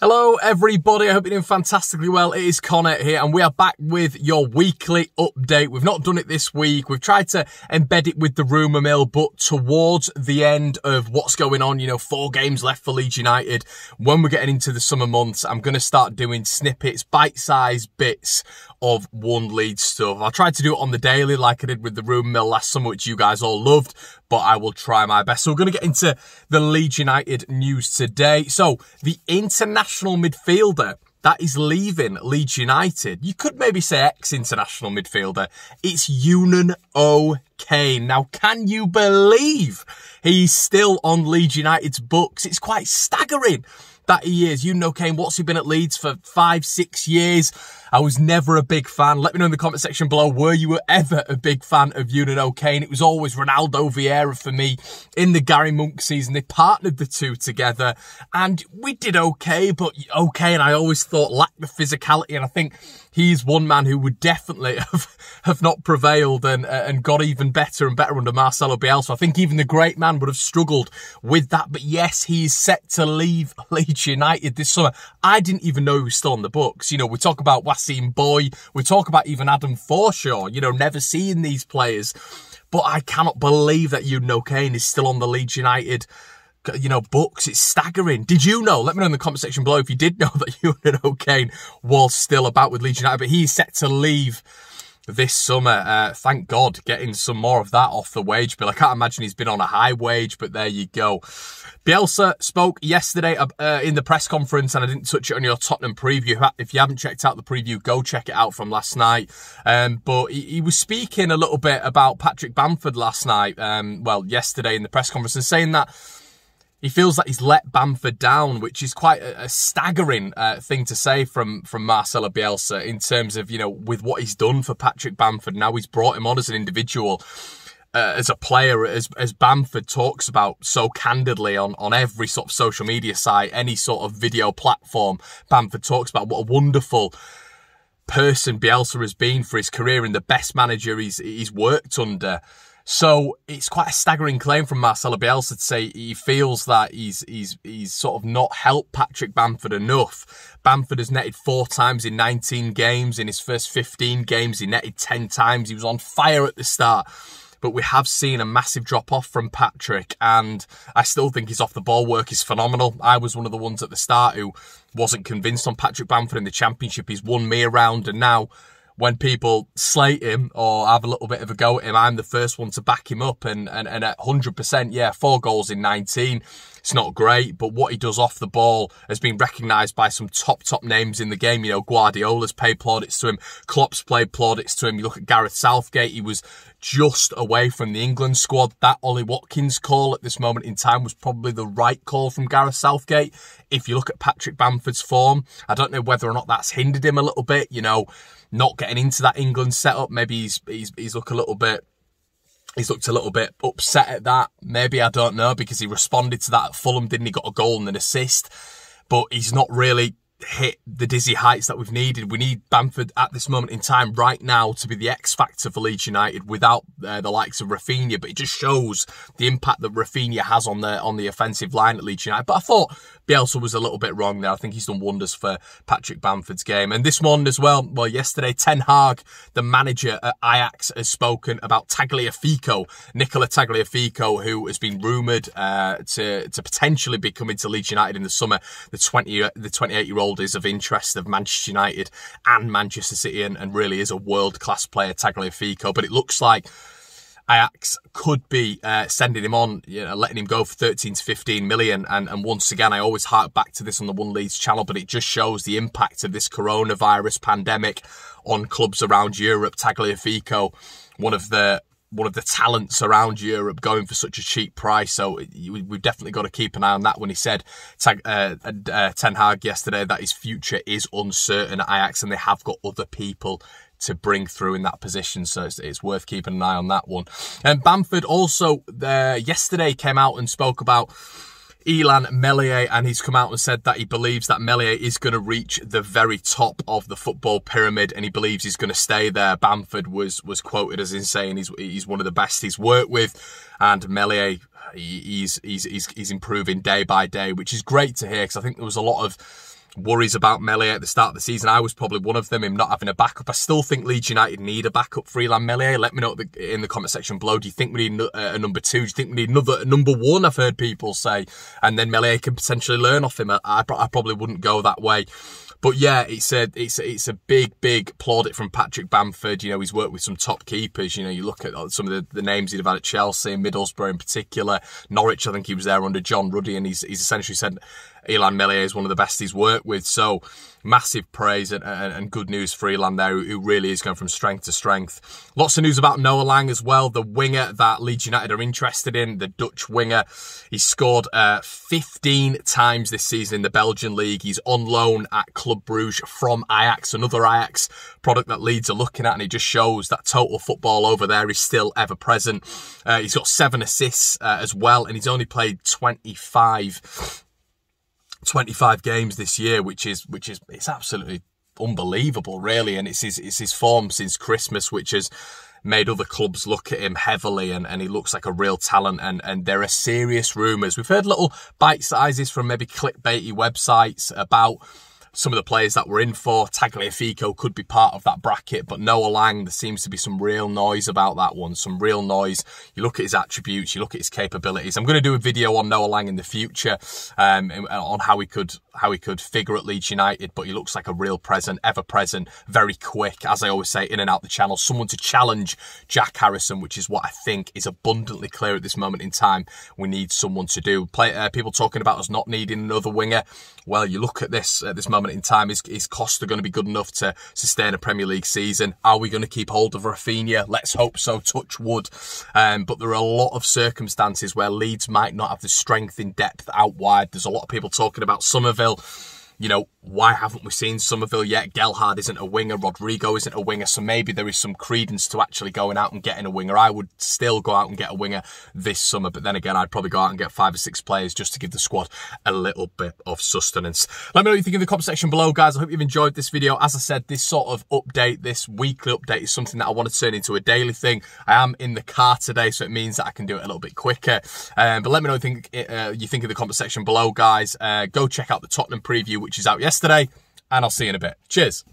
Hello everybody, I hope you're doing fantastically well. It is Connor here and we are back with your weekly update. We've not done it this week. We've tried to embed it with the rumour mill, but towards the end of what's going on, 4 games left for Leeds United. When we're getting into the summer months, I'm going to start doing snippets, bite-sized bits of one Leeds stuff. I tried to do it on the daily like I did with the rumour mill last summer, which you guys all loved, but I will try my best. So we're going to get into the Leeds United news today. So the international midfielder that is leaving Leeds United, you could maybe say ex-international midfielder, it's Kane. Now, can you believe he's still on Leeds United's books? It's quite staggering that he is. Kane, what's he been at Leeds for 5-6 years? I was never a big fan. Let me know in the comment section below, were you ever a big fan of Kane? It was always Ronaldo Vieira for me in the Gary Monk season. They partnered the two together and we did okay, but and I always thought lacked the physicality, and I think he's one man who would definitely have not prevailed and got even better and better under Marcelo Bielsa. I think even the great man would have struggled with that. But yes, he's set to leave Leeds United this summer. I didn't even know he was still on the books. We talk about Wasim Boy, we talk about even Adam Forshaw, never seeing these players. But I cannot believe that Kane is still on the Leeds United books. It's staggering. Did you know? Let me know in the comment section below if you did know that Kane was still about with Leeds United, but he's set to leave this summer. Thank God, getting some more of that off the wage bill. I can't imagine he's been on a high wage, but there you go. Bielsa spoke yesterday in the press conference, and I didn't touch it on your Tottenham preview. If you haven't checked out the preview, go check it out from last night. But he was speaking a little bit about Patrick Bamford last night, yesterday in the press conference, and saying that he feels that he's let Bamford down, which is quite a staggering thing to say from Marcelo Bielsa in terms of, with what he's done for Patrick Bamford. Now he's brought him on as an individual, as a player, as Bamford talks about so candidly on every sort of social media site, any sort of video platform. Bamford talks about what a wonderful person Bielsa has been for his career and the best manager he's worked under. So it's quite a staggering claim from Marcelo Bielsa to say he feels that he's sort of not helped Patrick Bamford enough. Bamford has netted 4 times in 19 games. In his first 15 games, he netted 10 times. He was on fire at the start. But we have seen a massive drop-off from Patrick, and I still think his off-the-ball work is phenomenal. I was one of the ones at the start who wasn't convinced on Patrick Bamford in the Championship. He's won me around, and now when people slate him or have a little bit of a go at him, I'm the first one to back him up. And at 100%, yeah, 4 goals in 19. It's not great, but what he does off the ball has been recognised by some top names in the game. Guardiola's paid plaudits to him. Klopp's played plaudits to him. You look at Gareth Southgate, he was just away from the England squad. That Ollie Watkins call at this moment in time was probably the right call from Gareth Southgate. If you look at Patrick Bamford's form, I don't know whether or not that's hindered him a little bit, not getting into that England setup. Maybe he's looked a little bit upset at that. Maybe, I don't know, because he responded to that at Fulham, didn't he? Got a goal and an assist, but he's not really hit the dizzy heights that we've needed. We need Bamford at this moment in time right now to be the X factor for Leeds United without the likes of Rafinha, but it just shows the impact that Rafinha has on the offensive line at Leeds United. But I thought Bielsa was a little bit wrong there. I think he's done wonders for Patrick Bamford's game. And this morning as well, yesterday, Ten Hag, the manager at Ajax, has spoken about Tagliafico, Nicola Tagliafico, who has been rumoured to potentially be coming to Leeds United in the summer. The 28-year-old is of interest of Manchester United and Manchester City, and really is a world-class player, Tagliafico. But it looks like Ajax could be sending him on, letting him go for 13 to 15 million. And once again, I always hark back to this on the One Leeds channel, but it just shows the impact of this coronavirus pandemic on clubs around Europe. Tagliafico, one of the talents around Europe, going for such a cheap price. So we've definitely got to keep an eye on that. When he said, Ten Hag yesterday, that his future is uncertain at Ajax and they have got other people to bring through in that position. So it's worth keeping an eye on that one. And Bamford also yesterday came out and spoke about Illan Meslier, and he's come out and said that he believes that Meslier is going to reach the very top of the football pyramid, and he believes he's going to stay there. Bamford was quoted as in saying he's one of the best he's worked with, and Meslier, he's improving day by day, which is great to hear, because I think there was a lot of worries about Meslier at the start of the season. I was probably one of them, him not having a backup. I still think Leeds United need a backup Freeland Meslier. Let me know in the comment section below. Do you think we need a number 2? Do you think we need another number 1? I've heard people say. And then Meslier can potentially learn off him. I probably wouldn't go that way. But yeah, it's a big plaudit from Patrick Bamford. You know, he's worked with some top keepers. You know, you look at some of the names he'd have had at Chelsea, Middlesbrough in particular. Norwich, I think he was there under John Ruddy, and he's essentially said Illan Meslier is one of the best he's worked with. So massive praise and good news for Freeland there, who really is going from strength to strength. Lots of news about Noah Lang as well, the winger that Leeds United are interested in, the Dutch winger. He's scored 15 times this season in the Belgian league. He's on loan at Club Brugge from Ajax, another Ajax product that Leeds are looking at, and it just shows that total football over there is still ever present. He's got 7 assists as well, and he's only played 25 games this year, which is it's absolutely unbelievable, really. And it's his form since Christmas, which has made other clubs look at him heavily, and he looks like a real talent. And there are serious rumours. We've heard little bite sizes from maybe clickbaity websites about some of the players that we're in for. Tagliafico could be part of that bracket, but Noah Lang, there seems to be some real noise about that one, some real noise. You look at his attributes, you look at his capabilities. I'm going to do a video on Noah Lang in the future, on how he could figure at Leeds United, but he looks like a real present, ever present, very quick, as I always say, in and out the channel, someone to challenge Jack Harrison, which is what I think is abundantly clear at this moment in time. We need someone to do. People talking about us not needing another winger. Well, you look at this at this moment in time, is Costa going to be good enough to sustain a Premier League season? Are we going to keep hold of Rafinha? Let's hope so, touch wood. But there are a lot of circumstances where Leeds might not have the strength in depth out wide. There's a lot of people talking about Somerville. You know, why haven't we seen Somerville yet? Gelhardt isn't a winger. Rodrigo isn't a winger. So maybe there is some credence to actually going out and getting a winger. I would still go out and get a winger this summer. But then again, I'd probably go out and get 5 or 6 players just to give the squad a little bit of sustenance. Let me know what you think in the comment section below, guys. I hope you've enjoyed this video. As I said, this sort of update, this weekly update, is something that I want to turn into a daily thing. I am in the car today, so it means that I can do it a little bit quicker. But let me know what you think in the comment section below, guys. Go check out the Tottenham preview, which is out yesterday, and I'll see you in a bit. Cheers.